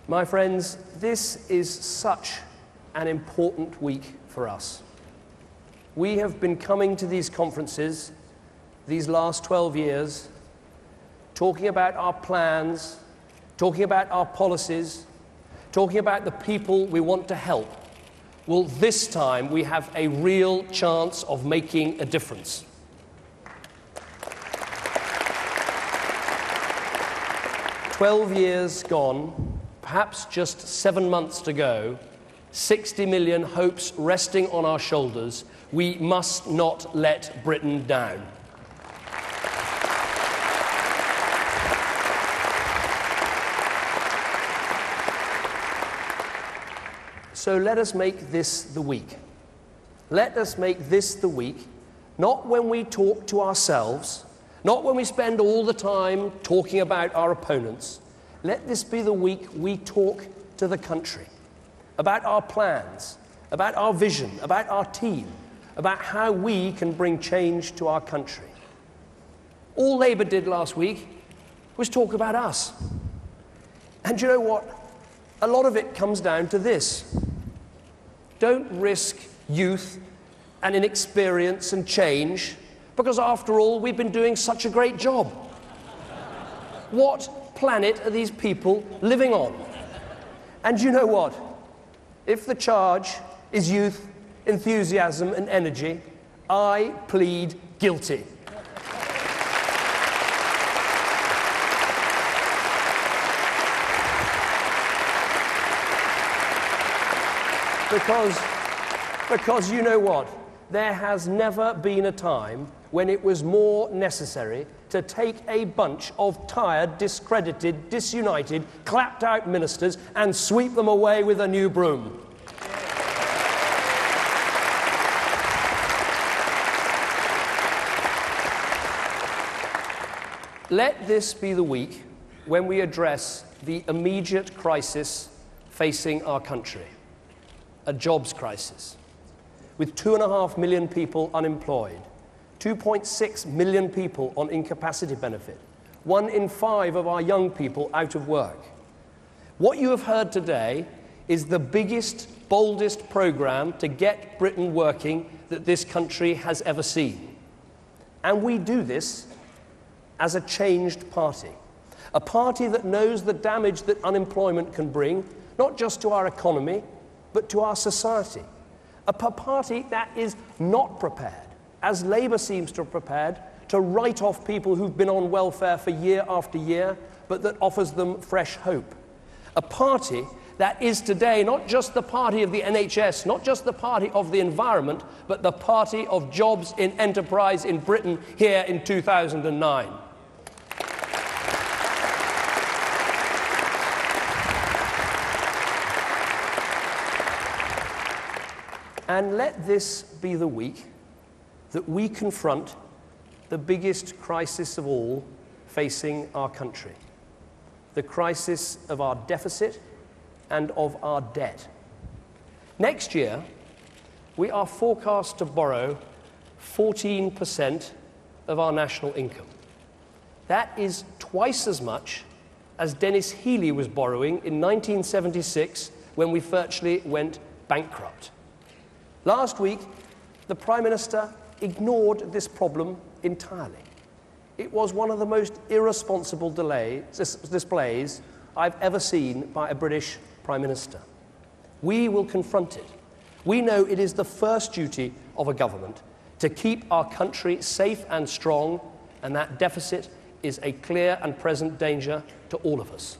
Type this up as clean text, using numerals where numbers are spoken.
My friends, this is such an important week for us. We have been coming to these conferences these last 12 years, talking about our plans, talking about our policies, talking about the people we want to help. Well, this time we have a real chance of making a difference. "12 years gone, perhaps just 7 months to go, 60 million hopes resting on our shoulders. We must not let Britain down. So let us make this the week. Let us make this the week, not when we talk to ourselves, not when we spend all the time talking about our opponents. Let this be the week we talk to the country about our plans, about our vision, about our team, about how we can bring change to our country. All Labour did last week was talk about us. And you know what? A lot of it comes down to this. Don't risk youth and inexperience and change, because after all, we've been doing such a great job. What planet are these people living on? And you know what? If the charge is youth, enthusiasm and energy, I plead guilty. Because you know what? There has never been a time when it was more necessary to take a bunch of tired, discredited, disunited, clapped-out ministers and sweep them away with a new broom. Let this be the week when we address the immediate crisis facing our country. A jobs crisis, with 2.5 million people unemployed, 2.6 million people on incapacity benefit, 1 in 5 of our young people out of work. What you have heard today is the biggest, boldest programme to get Britain working that this country has ever seen. And we do this as a changed party, a party that knows the damage that unemployment can bring, not just to our economy, but to our society. A party that is not prepared, as Labour seems to have prepared, to write off people who've been on welfare for year after year, but that offers them fresh hope. A party that is today not just the party of the NHS, not just the party of the environment, but the party of jobs in enterprise in Britain here in 2009. And let this be the week that we confront the biggest crisis of all facing our country, the crisis of our deficit and of our debt. Next year, we are forecast to borrow 14% of our national income. That is twice as much as Dennis Healey was borrowing in 1976 when we virtually went bankrupt. Last week, the Prime Minister ignored this problem entirely. It was one of the most irresponsible displays I've ever seen by a British Prime Minister. We will confront it. We know it is the first duty of a government to keep our country safe and strong, and that deficit is a clear and present danger to all of us.